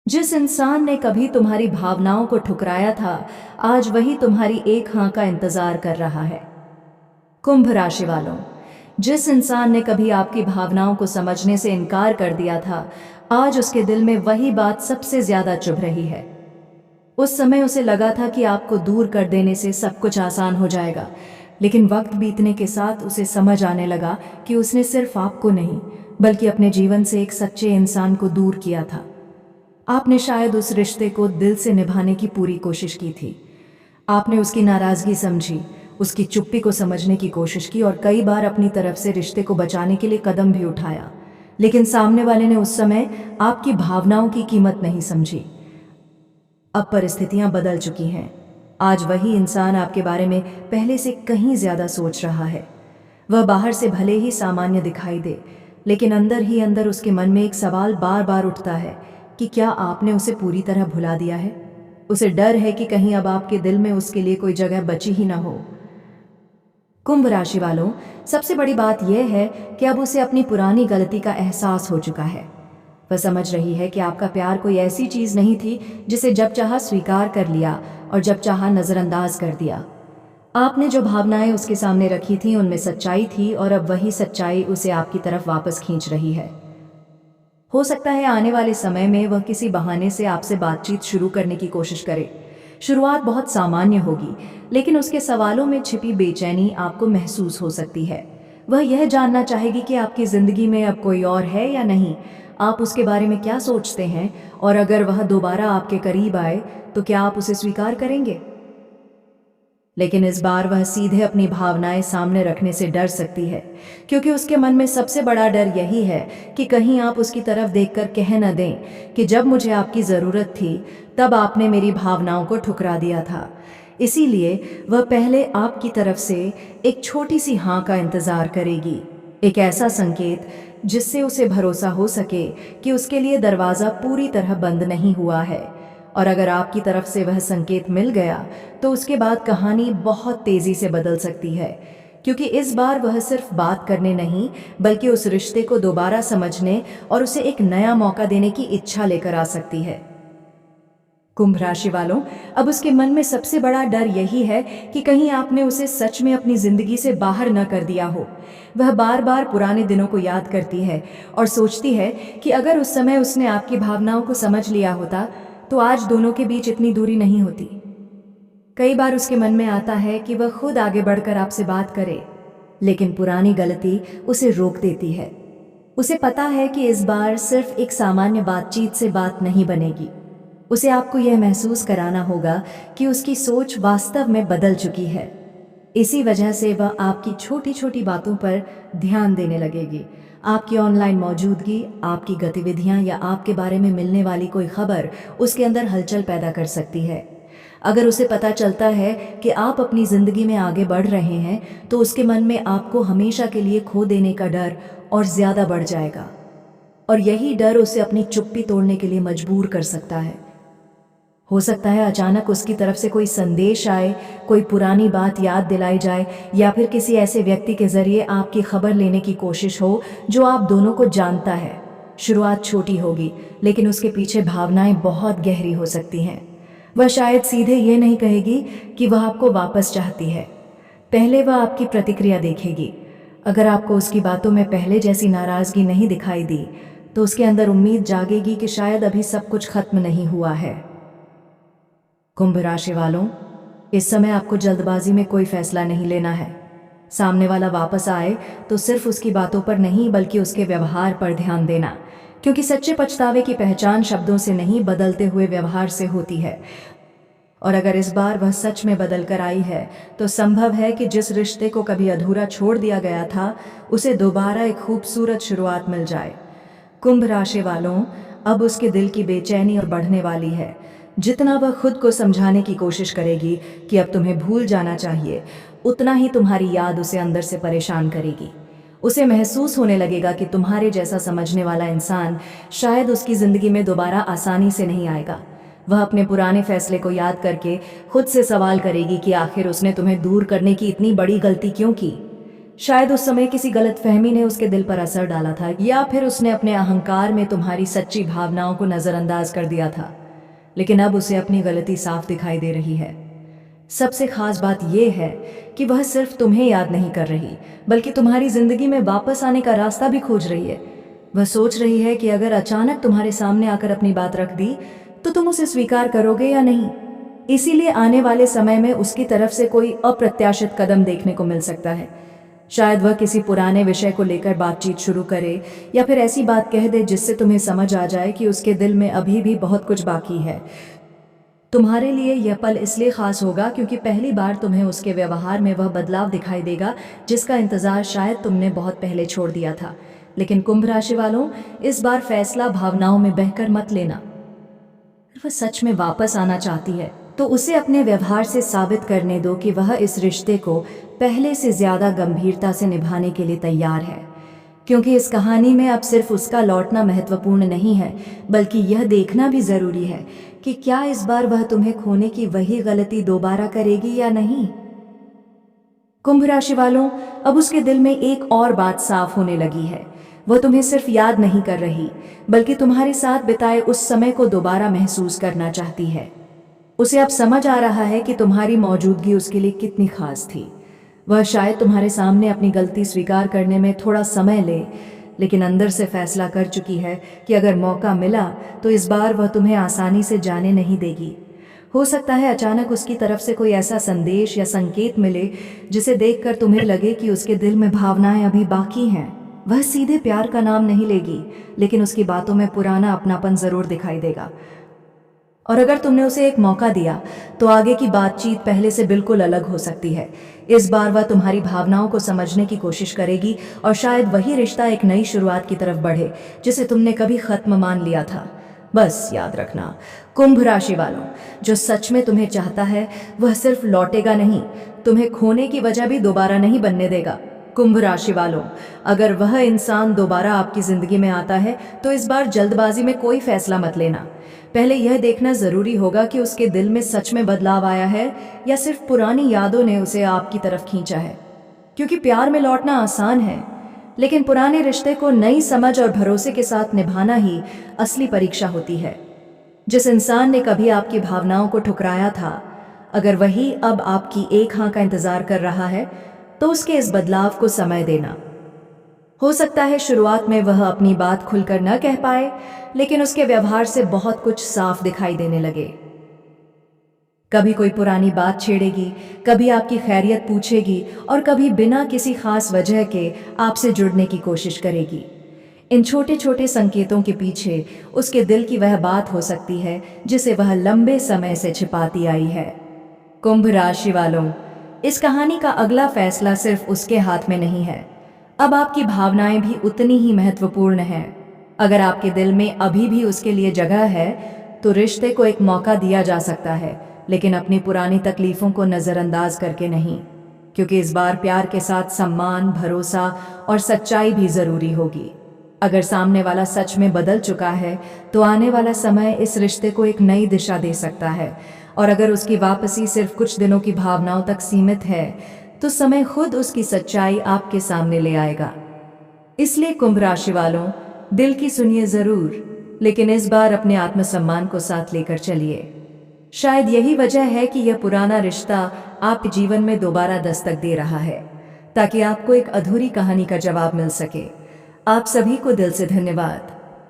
जिस इंसान ने कभी तुम्हारी भावनाओं को ठुकराया था, आज वही तुम्हारी एक हाँ का इंतजार कर रहा है। कुंभ राशि वालों, जिस इंसान ने कभी आपकी भावनाओं को समझने से इनकार कर दिया था, आज उसके दिल में वही बात सबसे ज्यादा चुभ रही है। उस समय उसे लगा था कि आपको दूर कर देने से सब कुछ आसान हो जाएगा, लेकिन वक्त बीतने के साथ उसे समझ आने लगा कि उसने सिर्फ आपको नहीं, बल्कि अपने जीवन से एक सच्चे इंसान को दूर किया था। आपने शायद उस रिश्ते को दिल से निभाने की पूरी कोशिश की थी। आपने उसकी नाराजगी समझी, उसकी चुप्पी को समझने की कोशिश की और कई बार अपनी तरफ से रिश्ते को बचाने के लिए कदम भी उठाया, लेकिन सामने वाले ने उस समय आपकी भावनाओं की कीमत नहीं समझी। अब परिस्थितियां बदल चुकी हैं। आज वही इंसान आपके बारे में पहले से कहीं ज्यादा सोच रहा है। वह बाहर से भले ही सामान्य दिखाई दे, लेकिन अंदर ही अंदर उसके मन में एक सवाल बार बार उठता है कि क्या आपने उसे पूरी तरह भुला दिया है। उसे डर है कि कहीं अब आपके दिल में उसके लिए कोई जगह बची ही ना हो। कुंभ राशि वालों, सबसे बड़ी बात यह है कि अब उसे अपनी पुरानी गलती का एहसास हो चुका है। वह समझ रही है कि आपका प्यार कोई ऐसी चीज नहीं थी जिसे जब चाहा स्वीकार कर लिया और जब चाहा नजरअंदाज कर दिया। आपने जो भावनाएं उसके सामने रखी थी उनमें सच्चाई थी और अब वही सच्चाई उसे आपकी तरफ वापस खींच रही है। हो सकता है आने वाले समय में वह किसी बहाने से आपसे बातचीत शुरू करने की कोशिश करे। शुरुआत बहुत सामान्य होगी, लेकिन उसके सवालों में छिपी बेचैनी आपको महसूस हो सकती है। वह यह जानना चाहेगी कि आपकी जिंदगी में अब कोई और है या नहीं, आप उसके बारे में क्या सोचते हैं, और अगर वह दोबारा आपके करीब आए तो क्या आप उसे स्वीकार करेंगे। लेकिन इस बार वह सीधे अपनी भावनाएं सामने रखने से डर सकती है, क्योंकि उसके मन में सबसे बड़ा डर यही है कि कहीं आप उसकी तरफ देखकर कह न दें कि जब मुझे आपकी ज़रूरत थी तब आपने मेरी भावनाओं को ठुकरा दिया था। इसीलिए वह पहले आपकी तरफ से एक छोटी सी हाँ का इंतज़ार करेगी, एक ऐसा संकेत जिससे उसे भरोसा हो सके कि उसके लिए दरवाज़ा पूरी तरह बंद नहीं हुआ है। और अगर आपकी तरफ से वह संकेत मिल गया तो उसके बाद कहानी बहुत तेजी से बदल सकती है, क्योंकि इस बार वह सिर्फ बात करने नहीं बल्कि उस रिश्ते को दोबारा समझने और उसे एक नया मौका देने की इच्छा लेकर आ सकती है। कुंभ राशि वालों, अब उसके मन में सबसे बड़ा डर यही है कि कहीं आपने उसे सच में अपनी जिंदगी से बाहर न कर दिया हो। वह बार बार पुराने दिनों को याद करती है और सोचती है कि अगर उस समय उसने आपकी भावनाओं को समझ लिया होता तो आज दोनों के बीच इतनी दूरी नहीं होती। कई बार उसके मन में आता है कि वह खुद आगे बढ़कर आपसे बात करे, लेकिन पुरानी गलती उसे रोक देती है। उसे पता है कि इस बार सिर्फ एक सामान्य बातचीत से बात नहीं बनेगी। उसे आपको यह महसूस कराना होगा कि उसकी सोच वास्तव में बदल चुकी है। इसी वजह से वह आपकी छोटी छोटी बातों पर ध्यान देने लगेगी। आपकी ऑनलाइन मौजूदगी, आपकी गतिविधियां या आपके बारे में मिलने वाली कोई खबर उसके अंदर हलचल पैदा कर सकती है। अगर उसे पता चलता है कि आप अपनी जिंदगी में आगे बढ़ रहे हैं तो उसके मन में आपको हमेशा के लिए खो देने का डर और ज्यादा बढ़ जाएगा, और यही डर उसे अपनी चुप्पी तोड़ने के लिए मजबूर कर सकता है। हो सकता है अचानक उसकी तरफ से कोई संदेश आए, कोई पुरानी बात याद दिलाई जाए, या फिर किसी ऐसे व्यक्ति के जरिए आपकी खबर लेने की कोशिश हो जो आप दोनों को जानता है। शुरुआत छोटी होगी, लेकिन उसके पीछे भावनाएं बहुत गहरी हो सकती हैं। वह शायद सीधे ये नहीं कहेगी कि वह आपको वापस चाहती है। पहले वह आपकी प्रतिक्रिया देखेगी। अगर आपको उसकी बातों में पहले जैसी नाराजगी नहीं दिखाई दी तो उसके अंदर उम्मीद जागेगी कि शायद अभी सब कुछ खत्म नहीं हुआ है। कुंभ राशि वालों, इस समय आपको जल्दबाजी में कोई फैसला नहीं लेना है। सामने वाला वापस आए तो सिर्फ उसकी बातों पर नहीं बल्कि उसके व्यवहार पर ध्यान देना, क्योंकि सच्चे पछतावे की पहचान शब्दों से नहीं बदलते हुए व्यवहार से होती है। और अगर इस बार वह सच में बदल कर आई है तो संभव है कि जिस रिश्ते को कभी अधूरा छोड़ दिया गया था उसे दोबारा एक खूबसूरत शुरुआत मिल जाए। कुंभ राशि वालों, अब उसके दिल की बेचैनी और बढ़ने वाली है। जितना वह खुद को समझाने की कोशिश करेगी कि अब तुम्हें भूल जाना चाहिए, उतना ही तुम्हारी याद उसे अंदर से परेशान करेगी। उसे महसूस होने लगेगा कि तुम्हारे जैसा समझने वाला इंसान शायद उसकी जिंदगी में दोबारा आसानी से नहीं आएगा। वह अपने पुराने फैसले को याद करके खुद से सवाल करेगी कि आखिर उसने तुम्हें दूर करने की इतनी बड़ी गलती क्यों की। शायद उस समय किसी गलतफहमी ने उसके दिल पर असर डाला था, या फिर उसने अपने अहंकार में तुम्हारी सच्ची भावनाओं को नज़रअंदाज कर दिया था। लेकिन अब उसे अपनी गलती साफ दिखाई दे रही है। सबसे खास बात यह है कि वह सिर्फ तुम्हें याद नहीं कर रही, बल्कि तुम्हारी जिंदगी में वापस आने का रास्ता भी खोज रही है। वह सोच रही है कि अगर अचानक तुम्हारे सामने आकर अपनी बात रख दी तो तुम उसे स्वीकार करोगे या नहीं। इसीलिए आने वाले समय में उसकी तरफ से कोई अप्रत्याशित कदम देखने को मिल सकता है। शायद वह किसी पुराने विषय को लेकर बातचीत शुरू करे, या फिर ऐसी बात कह दे जिससे तुम्हें समझ आ जाए कि उसके दिल में अभी भी बहुत कुछ बाकी है। तुम्हारे लिए यह पल इसलिए खास होगा क्योंकि पहली बार तुम्हें उसके व्यवहार में वह बदलाव दिखाई देगा जिसका इंतजार शायद तुमने बहुत पहले छोड़ दिया था। लेकिन कुंभ राशि वालों, इस बार फैसला भावनाओं में बहकर मत लेना। वह सच में वापस आना चाहती है तो उसे अपने व्यवहार से साबित करने दो कि वह इस रिश्ते को पहले से ज्यादा गंभीरता से निभाने के लिए तैयार है। क्योंकि इस कहानी में अब सिर्फ उसका लौटना महत्वपूर्ण नहीं है, बल्कि यह देखना भी जरूरी है कि क्या इस बार वह तुम्हें खोने की वही गलती दोबारा करेगी या नहीं। कुंभ राशि वालों, अब उसके दिल में एक और बात साफ होने लगी है। वह तुम्हें सिर्फ याद नहीं कर रही, बल्कि तुम्हारे साथ बिताए उस समय को दोबारा महसूस करना चाहती है। उसे अब समझ आ रहा है कि तुम्हारी मौजूदगी उसके लिए कितनी खास थी। वह शायद तुम्हारे सामने अपनी गलती स्वीकार करने में थोड़ा समय ले, लेकिन अंदर से फैसला कर चुकी है कि अगर मौका मिला तो इस बार वह तुम्हें आसानी से जाने नहीं देगी। हो सकता है अचानक उसकी तरफ से कोई ऐसा संदेश या संकेत मिले जिसे देखकर तुम्हें लगे कि उसके दिल में भावनाएं अभी बाकी हैं। वह सीधे प्यार का नाम नहीं लेगी, लेकिन उसकी बातों में पुराना अपनापन जरूर दिखाई देगा। और अगर तुमने उसे एक मौका दिया तो आगे की बातचीत पहले से बिल्कुल अलग हो सकती है। इस बार वह तुम्हारी भावनाओं को समझने की कोशिश करेगी और शायद वही रिश्ता एक नई शुरुआत की तरफ बढ़े जिसे तुमने कभी खत्म मान लिया था। बस याद रखना कुंभ राशि वालों, जो सच में तुम्हें चाहता है वह सिर्फ लौटेगा नहीं, तुम्हें खोने की वजह भी दोबारा नहीं बनने देगा। कुंभ राशि वालों, अगर वह इंसान दोबारा आपकी जिंदगी में आता है तो इस बार जल्दबाजी में कोई फैसला मत लेना। पहले यह देखना जरूरी होगा कि उसके दिल में सच में बदलाव आया है या सिर्फ पुरानी यादों ने उसे आपकी तरफ खींचा है। क्योंकि प्यार में लौटना आसान है, लेकिन पुराने रिश्ते को नई समझ और भरोसे के साथ निभाना ही असली परीक्षा होती है। जिस इंसान ने कभी आपकी भावनाओं को ठुकराया था, अगर वही अब आपकी एक हाँ का इंतजार कर रहा है तो उसके इस बदलाव को समय देना। हो सकता है शुरुआत में वह अपनी बात खुलकर न कह पाए, लेकिन उसके व्यवहार से बहुत कुछ साफ दिखाई देने लगे। कभी कोई पुरानी बात छेड़ेगी, कभी आपकी खैरियत पूछेगी और कभी बिना किसी खास वजह के आपसे जुड़ने की कोशिश करेगी। इन छोटे छोटे संकेतों के पीछे उसके दिल की वह बात हो सकती है जिसे वह लंबे समय से छिपाती आई है। कुंभ राशि वालों, इस कहानी का अगला फैसला सिर्फ उसके हाथ में नहीं है। अब आपकी भावनाएं भी उतनी ही महत्वपूर्ण हैं। अगर आपके दिल में अभी भी उसके लिए जगह है तो रिश्ते को एक मौका दिया जा सकता है, लेकिन अपनी पुरानी तकलीफों को नज़रअंदाज करके नहीं। क्योंकि इस बार प्यार के साथ सम्मान, भरोसा और सच्चाई भी ज़रूरी होगी। अगर सामने वाला सच में बदल चुका है तो आने वाला समय इस रिश्ते को एक नई दिशा दे सकता है, और अगर उसकी वापसी सिर्फ कुछ दिनों की भावनाओं तक सीमित है तो समय खुद उसकी सच्चाई आपके सामने ले आएगा। इसलिए कुंभ राशि वालों, दिल की सुनिए जरूर, लेकिन इस बार अपने आत्मसम्मान को साथ लेकर चलिए। शायद यही वजह है कि यह पुराना रिश्ता आपके जीवन में दोबारा दस्तक दे रहा है, ताकि आपको एक अधूरी कहानी का जवाब मिल सके। आप सभी को दिल से धन्यवाद।